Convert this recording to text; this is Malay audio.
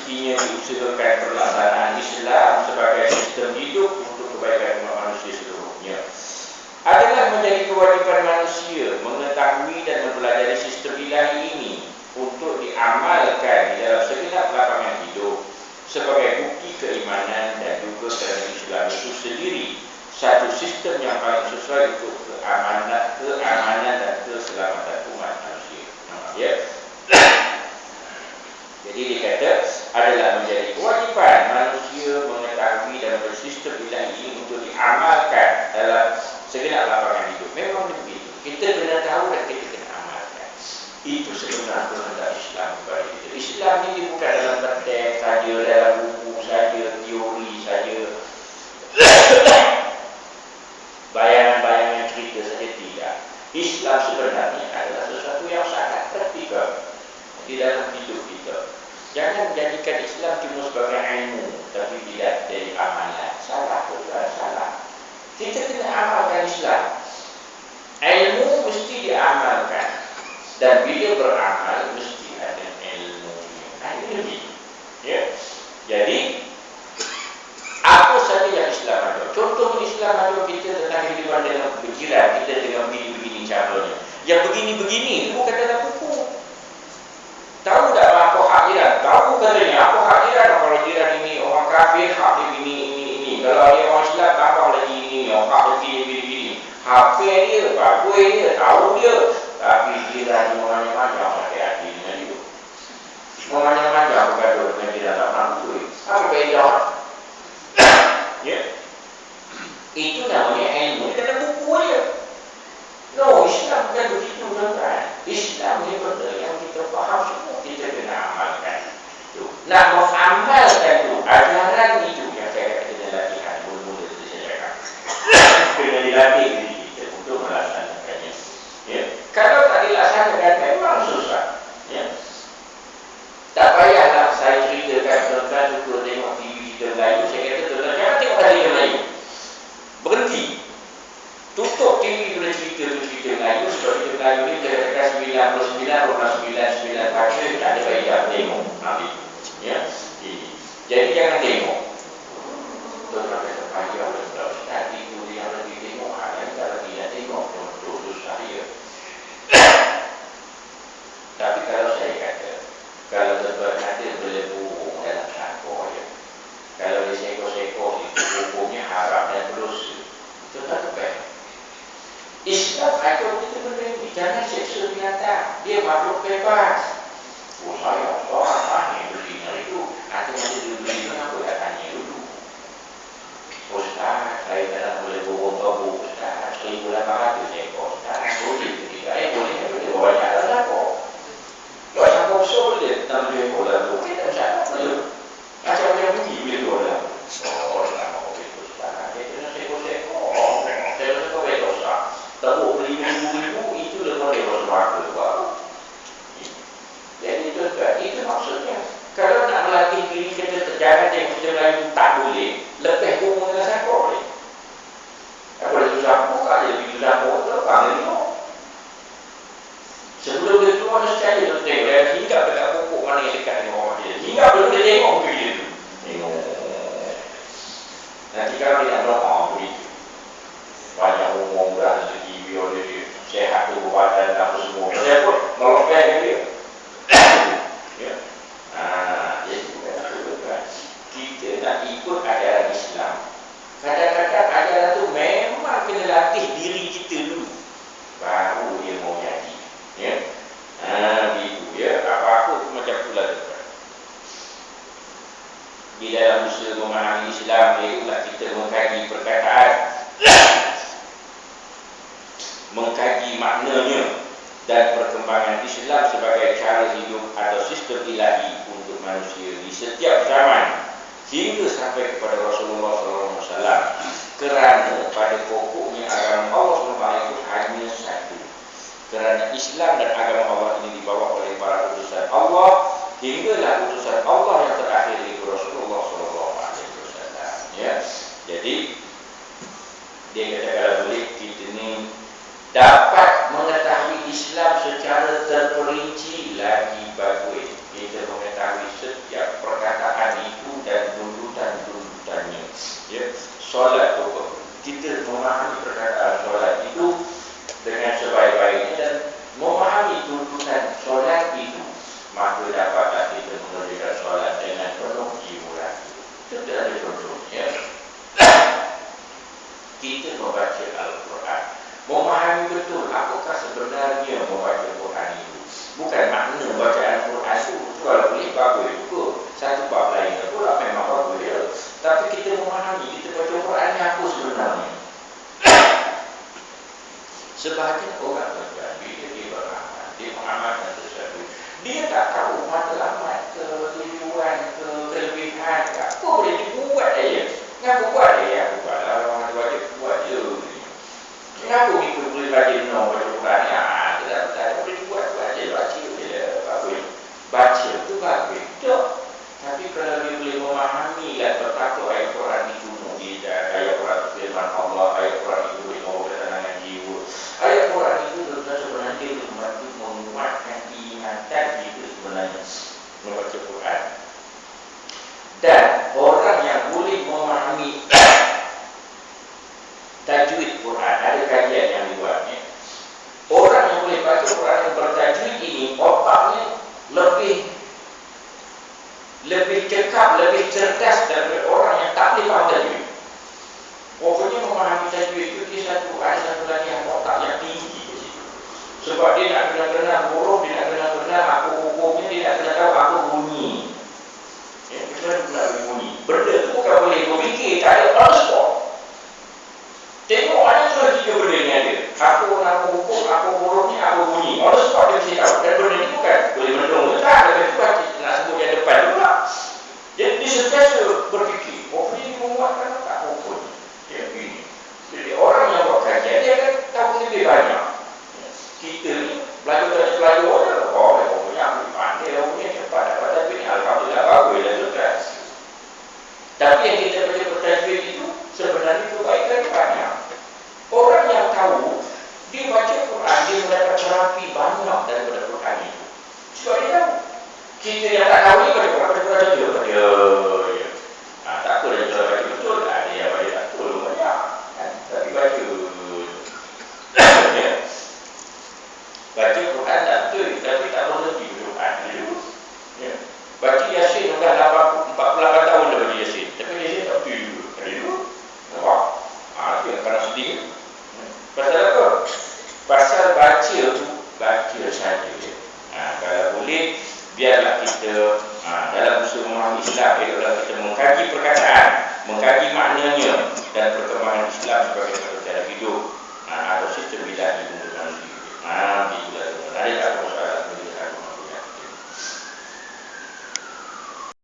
semestinya diusahakan pelaksanaan Islam sebagai sistem hidup untuk kebaikan umat manusia seluruhnya adalah menjadi kewajiban manusia mengetahui dan mempelajari sistem ilahi ini untuk diamalkan di dalam segenap lapangan hidup sebagai bukti keimanan dan juga kerana Islam itu sendiri satu sistem yang paling sesuai untuk keamanan dan keselamatan umat manusia. Ya. Jadi dia kata adalah menjadi kewajipan manusia mengetahui dan bersistem ilahi ini untuk diamalkan dalam segenap lapangan hidup. Memang begitu. Kita kena tahu dan kita kena amalkan. Itu sebenarnya kehendak Islam kepada kita. Islam ini bukan dalam teks saja, dalam buku saja, teori saja, bayangan-bayangan cerita saja, tidak. Islam sebenarnya adalah sesuatu yang sangat praktikal di dalam hidup kita. Jangan menjadikan Islam cuma sebagai ilmu, tapi tidak dari amalan. Salah, betul, salah. Kita kena amalkan Islam. Ilmu mesti diamalkan, dan bila beramal mesti ada ilmunya. Ini lebih. Ya. Jadi apa saja yang Islam ada. Contoh Islam ada kita tentang kehidupan dengan berjiran, kita dengan begini-begini caranya. Yang begini-begini itu bukan dalam buku. Tahu tak apa hak jiran? Tahu katanya apa hak jiran? Kalau jiran ini orang kafir, hak dia ini. Kalau dia orang Islam, tambah lagi ini, hak dia begini. HP dia, bagus dia, tahu dia. Tapi jiran macam-macam, hati-hati dengan dia. Macam-macam bergaduh dengan jiran tak mampu. Apa beza? Ya. Itu namanya ilmu. Itu dalam buku dia. No, Islam bukan begitu, tuan-tuan. Islam ni benda yang kita faham semua, kita kena amalkan. Nak mengamalkan itu, ajaran itu yang saya kata kena latihan. Mula-mula saya cakap. Kena dilatih diri kita untuk melaksanakannya. Ya. Kalau tak dilaksanakan, memang susah. Ya. Tak payahlah saya ceritakan tuan-tuan suka tengok TV kita Melayu. Saya kata tuan-tuan jangan tengok TV Melayu. Berhenti. Tutup TV bila cerita Melayu. Sebab cerita Melayu ni kita katakan 99.99 baca tak ada faedah tengok. Ya. Jadi jangan tengok. Tuan-tuan kata payah lah Ustaz. Itu yang lagi tengok. Yang kalau tidak tengok contoh susah ya. Tapi kalau saya kata, kalau tuan-tuan ada berlebu dalam sangkor ya, kalau dia sekor-sekor itu hukumnya haram dan berdosa. Tuan-tuan tepat. Islam akan kita benda ini. Jangan seksa binatang. Dia makhluk bebas. Oh saya, ni belinya itu. Nanti dia beli kenapa tak tanya dulu. Ustaz, saya tak nak boleh bawa Ustaz. 1,800 ekor Ustaz. Boleh ketika boleh banyak lah sangkor. Kalau sangkor besar boleh 6 ekor lah tu. Kita macam macam bunyi bila tu lah. Oh, tak mahu betul Ustaz. Dia kena sekor-sekor. Saya rasa kau betul Ustaz. Teruk beli ribu-ribu itu lepas dia bersuara baru. Jadi itu maksudnya. Kalau nak melatih diri kita jangan tengok kita Melayu tak boleh. Lepas umur dengan sangkor boleh. Tak boleh tu sangkor kan dia lebih tu sangkor tu lepas dia. Sebelum dia keluar dia sekali tu tengok dia hinggap dekat pokok mana yang dekat dengan orang dia. Hinggap belum dia tengok ke dia tu. Tengok. Nanti kalau dia nak doa begitu. Banyak umur dan segi biar dia sehat tu badan apa semua. Saya pun melopeh dia. Ya. Jadi bukan apa-apa. Kita nak ikut ajaran Islam. Kadang-kadang ajaran tu memang kena latih diri kita dulu. Baru dia mau jadi. Ya. Begitu ya. Apa-apa tu macam tu lah. Di dalam usaha memahami Islam itulah kita mengkaji perkataan. Mengkaji maknanya dan perkembangan Islam sebagai cara hidup atau sistem ilahi untuk manusia di setiap zaman hingga sampai kepada Rasulullah SAW. Kerana pada pokoknya agama Allah SWT itu hanya satu. Kerana Islam dan agama Allah ini dibawa oleh para utusan Allah hinggalah utusan Allah yang terakhir itu Rasulullah SAW. Ya, jadi dia kata kalau boleh kita ni dapat mengetahui Islam secara terperinci lagi bagus. Kita mengetahui setiap perkataan memahami perkataan solat itu dengan sebaik-baiknya dan memahami tuntutan solat itu, maka dapatlah kita mengerjakan solat dengan penuh jiwa. Itu ada contohnya. Kita membaca Al-Quran, memahami betul apakah sebenarnya membaca Al-Quran itu. Bukan makna bacaan Al-Quran itu kalau boleh bagus juga, satu bab lain pula memang bagus dia. Tapi kita memahami, kita baca Al-Quran ni apa sebenarnya. Sebahagian orang tuan-tuan, bila dia beramal, dia mengamalkan sesuatu, dia tak tahu matlamat ke tujuan ke kelebihan ke apa boleh dibuat aja. Ngaku buat dia, aku buat lah, orang tu baca buat je. Ngaku ikut boleh baca baca Quran ni, tak boleh dibuat je, baca je, bagus. Baca tu bagus, tak. Tapi kalau dia boleh memahami dan bertakwa ayat Quran itu, ayat Quran itu firman Allah, ayat Quran itu boleh membawa ketenangan jiwa. Ayat Quran itu sebenarnya untuk membantu menguatkan ingatan kita sebenarnya membaca Quran. Dan orang yang boleh memahami tajwid Quran, ada kajian yang dibuatnya. Orang yang boleh baca Quran yang bertajwid ini, otaknya lebih cekap, lebih cerdas daripada orang yang tak boleh faham tajwid. Pokoknya memahami tajwid itu dia satu latihan otak yang tinggi di situ. Sebab dia nak kena huruf, dia nak kena aku hukumnya, dia nak kena tahu aku bunyi. Ya, kita nak bunyi. Benda tu bukan boleh berfikir, tak ada on spot. Tengok ada cuma 3 benda ni ada. Aku hukum, aku hurufnya, aku bunyi. On spot dia mesti tahu. Dan benda ni bukan boleh menung. Tak, lepas tu nak sebut yang depan tu pula. Jadi dia sentiasa berfikir. Pokoknya dia menguatkan tak hukum. Jadi orang yang buat kajian dia akan tahu lebih banyak. Kita ni pelajar je. Pokoknya aku pandai, pokoknya cepat dapat tajwid ni. Alhamdulillah bagus dan sukses. Tapi yang kita baca bertajwid itu sebenarnya kebaikan banyak. Orang yang tahu, dia baca Quran, dia mendapat terapi banyak daripada Quran itu. Sebab dia tahu. Kita yang tak tahu ni baca Quran saja. Tak apa dia baca betul. Ada yang baca tak betul banyak. Tapi baca baca Quran tak betul, tapi tak berhenti Quran dulu. Ya. Baca Yasin dah 48 tahun dah baca Yasin, tapi Yasin tak betul juga. Dulu nampak? Itu yang kadang sedih. Pasal apa? Pasal baca tu, baca saja. Kalau boleh, biarlah kita dalam usaha memahami Islam, biarlah kita mengkaji perkataan, mengkaji maknanya dan perkembangan Islam sebagai satu cara hidup atau sistem ilahi.